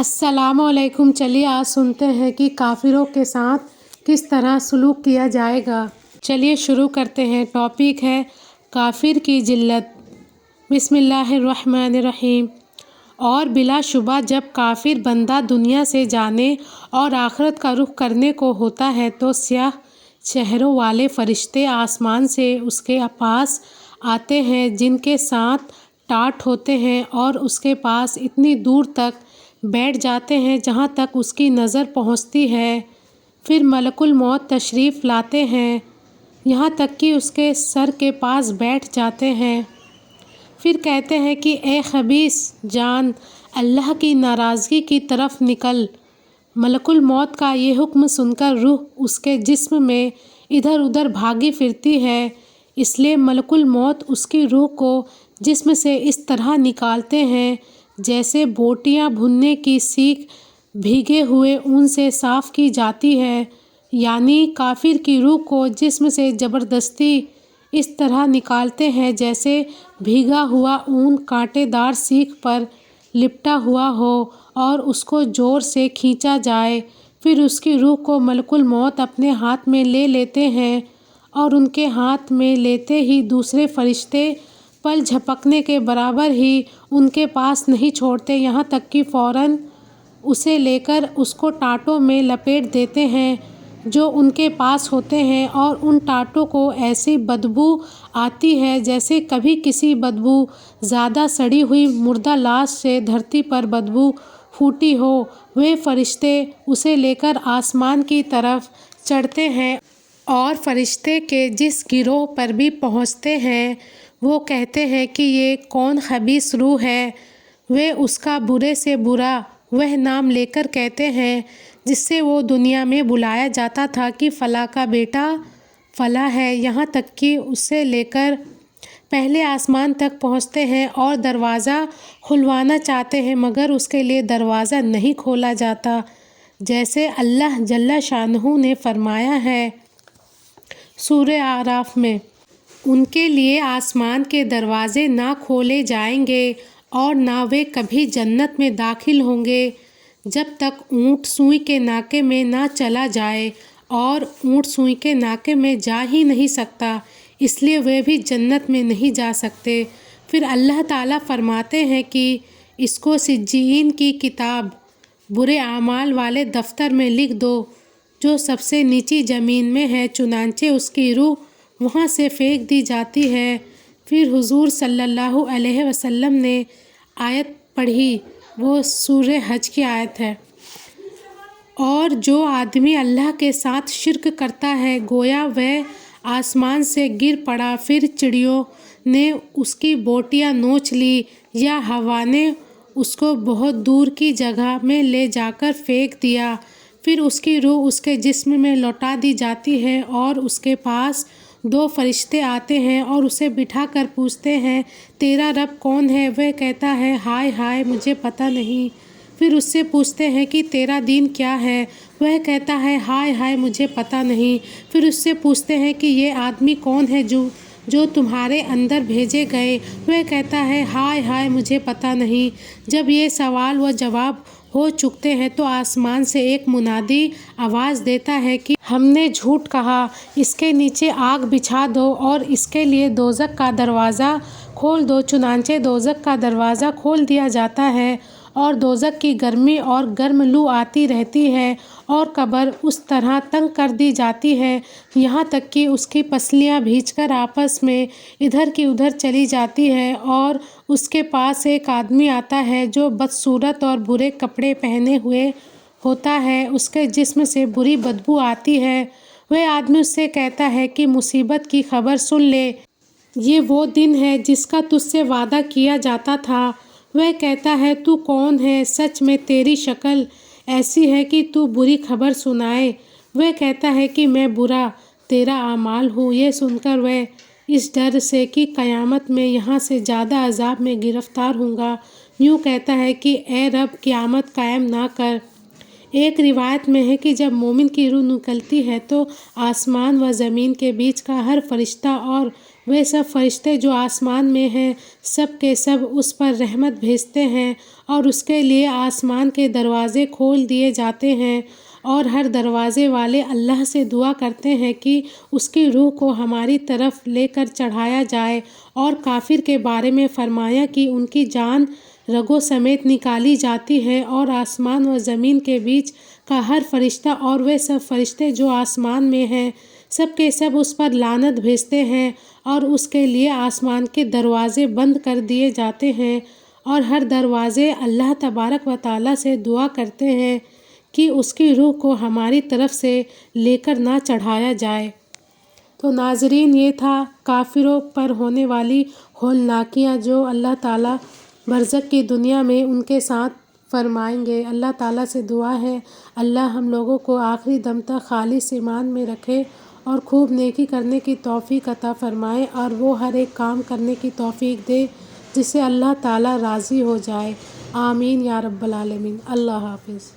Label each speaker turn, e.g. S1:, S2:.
S1: السلام علیکم۔ چلیے آج سنتے ہیں کہ کافروں کے ساتھ کس طرح سلوک کیا جائے گا۔ چلیے شروع کرتے ہیں۔ ٹاپک ہے کافر کی ذلت۔ بسم اللہ الرحمن الرحیم۔ اور بلا شبہ جب کافر بندہ دنیا سے جانے اور آخرت کا رخ کرنے کو ہوتا ہے تو سیاہ چہروں والے فرشتے آسمان سے اس کے پاس آتے ہیں جن کے ساتھ ٹاٹ ہوتے ہیں اور اس کے پاس اتنی دور تک بیٹھ جاتے ہیں جہاں تک اس کی نظر پہنچتی ہے۔ پھر ملک الموت تشریف لاتے ہیں یہاں تک کہ اس کے سر کے پاس بیٹھ جاتے ہیں۔ پھر کہتے ہیں کہ اے خبیث جان، اللہ کی ناراضگی کی طرف نکل۔ ملک الموت کا یہ حکم سن کر روح اس کے جسم میں ادھر ادھر بھاگی پھرتی ہے، اس لیے ملک الموت اس کی روح کو جسم سے اس طرح نکالتے ہیں جیسے بوٹیاں بھننے کی سیخ بھیگے ہوئے اون سے صاف کی جاتی ہے، یعنی کافر کی روح کو جسم سے زبردستی اس طرح نکالتے ہیں جیسے بھیگا ہوا اون کانٹے دار سیخ پر لپٹا ہوا ہو اور اس کو زور سے کھینچا جائے۔ پھر اس کی روح کو ملک الموت اپنے ہاتھ میں لے لیتے ہیں اور ان کے ہاتھ میں لیتے ہی دوسرے فرشتے پل جھپکنے کے برابر ہی ان کے پاس نہیں چھوڑتے، یہاں تک کہ فوراً اسے لے کر اس کو ٹانٹوں میں لپیٹ دیتے ہیں جو ان کے پاس ہوتے ہیں، اور ان ٹانٹوں کو ایسی بدبو آتی ہے جیسے کبھی کسی بدبو زدہ سڑی ہوئی مردہ لاش سے دھرتی پر بدبو پھوٹی ہو۔ وہ فرشتے اسے لے کر آسمان کی طرف چڑھتے ہیں اور فرشتے کے جس گروہ پر بھی پہنچتے ہیں وہ کہتے ہیں کہ یہ کون خبیث روح ہے۔ وہ اس کا برے سے برا وہ نام لے کر کہتے ہیں جس سے وہ دنیا میں بلایا جاتا تھا کہ فلاں کا بیٹا فلاں ہے، یہاں تک کہ اسے لے کر پہلے آسمان تک پہنچتے ہیں اور دروازہ کھلوانا چاہتے ہیں مگر اس کے لیے دروازہ نہیں کھولا جاتا، جیسے اللہ جل شانہ نے فرمایا ہے سورہ اعراف میں۔ ان کے لیے آسمان کے دروازے نہ کھولے جائیں گے اور نہ وہ کبھی جنت میں داخل ہوں گے جب تک اونٹ سوئی کے ناکے میں نہ چلا جائے، اور اونٹ سوئی کے ناکے میں جا ہی نہیں سکتا، اس لیے وہ بھی جنت میں نہیں جا سکتے۔ پھر اللہ تعالیٰ فرماتے ہیں کہ اس کو سجین کی کتاب برے اعمال والے دفتر میں لکھ دو جو سب سے نیچی زمین میں ہے، چنانچہ اس کی روح وہاں سے پھینک دی جاتی ہے۔ پھر حضور صلی اللہ علیہ وسلم نے آیت پڑھی، وہ سورہ حج کی آیت ہے۔ اور جو آدمی اللہ کے ساتھ شرک کرتا ہے گویا وہ آسمان سے گر پڑا، پھر چڑیوں نے اس کی بوٹیاں نوچ لی یا ہوا نے اس کو بہت دور کی جگہ میں لے جا کر پھینک دیا، پھر اس کی روح اس کے جسم میں لوٹا دی جاتی ہے اور اس کے پاس دو فرشتے آتے ہیں اور اسے بٹھا کر پوچھتے ہیں تیرا رب کون ہے؟ وہ کہتا ہے ہائے ہائے مجھے پتہ نہیں۔ پھر اس سے پوچھتے ہیں کہ تیرا دین کیا ہے؟ وہ کہتا ہے ہائے ہائے مجھے پتہ نہیں۔ پھر اس سے پوچھتے ہیں کہ یہ آدمی کون ہے جو تمہارے اندر بھیجے گئے؟ وہ کہتا ہے ہائے ہائے مجھے پتہ نہیں۔ جب یہ سوال و جواب ہو چکتے ہیں تو آسمان سے ایک منادی آواز دیتا ہے کہ ہم نے جھوٹ کہا، اس کے نیچے آگ بچھا دو اور اس کے لیے دوزخ کا دروازہ کھول دو۔ چنانچہ دوزخ کا دروازہ کھول دیا جاتا ہے اور دوزخ کی گرمی اور گرم لو آتی رہتی ہے اور قبر اس طرح تنگ کر دی جاتی ہے یہاں تک کہ اس کی پسلیاں بھیج کر آپس میں ادھر کی ادھر چلی جاتی ہے، اور اس کے پاس ایک آدمی آتا ہے جو بدصورت اور برے کپڑے پہنے ہوئے ہوتا ہے، اس کے جسم سے بری بدبو آتی ہے۔ وہ آدمی اس سے کہتا ہے کہ مصیبت کی خبر سن لے، یہ وہ دن ہے جس کا تجھ سے وعدہ کیا جاتا تھا۔ وہ کہتا ہے تو کون ہے؟ سچ میں تیری شکل ایسی ہے کہ تو بری خبر سنائے۔ وہ کہتا ہے کہ میں برا تیرا اعمال ہوں۔ یہ سن کر وہ اس ڈر سے کہ قیامت میں یہاں سے زیادہ عذاب میں گرفتار ہوں گا یوں کہتا ہے کہ اے رب قیامت قائم نہ کر۔ ایک روایت میں ہے کہ جب مومن کی روح نکلتی ہے تو آسمان و زمین کے بیچ کا ہر فرشتہ اور وہ سب فرشتے جو آسمان میں ہیں سب کے سب اس پر رحمت بھیجتے ہیں اور اس کے لیے آسمان کے دروازے کھول دیے جاتے ہیں، اور ہر دروازے والے اللہ سے دعا کرتے ہیں کہ اس کی روح کو ہماری طرف لے کر چڑھایا جائے، اور کافر کے بارے میں فرمایا کہ ان کی جان رگوں سمیت نکالی جاتی ہے، اور آسمان و زمین کے بیچ کا ہر فرشتہ اور وہ سب فرشتے جو آسمان میں ہیں سب کے سب اس پر لعنت بھیجتے ہیں، اور اس کے لیے آسمان کے دروازے بند کر دیے جاتے ہیں، اور ہر دروازے اللہ تبارک و تعالیٰ سے دعا کرتے ہیں کہ اس کی روح کو ہماری طرف سے لے کر نہ چڑھایا جائے۔ تو ناظرین، یہ تھا کافروں پر ہونے والی ہولناکیاں جو اللہ تعالیٰ برزخ کی دنیا میں ان کے ساتھ فرمائیں گے۔ اللہ تعالیٰ سے دعا ہے اللہ ہم لوگوں کو آخری دم تک خالص ایمان میں رکھے اور خوب نیکی کرنے کی توفیق عطا فرمائے، اور وہ ہر ایک کام کرنے کی توفیق دے جس سے اللہ تعالیٰ راضی ہو جائے۔ آمین یا رب العالمین۔ اللہ حافظ۔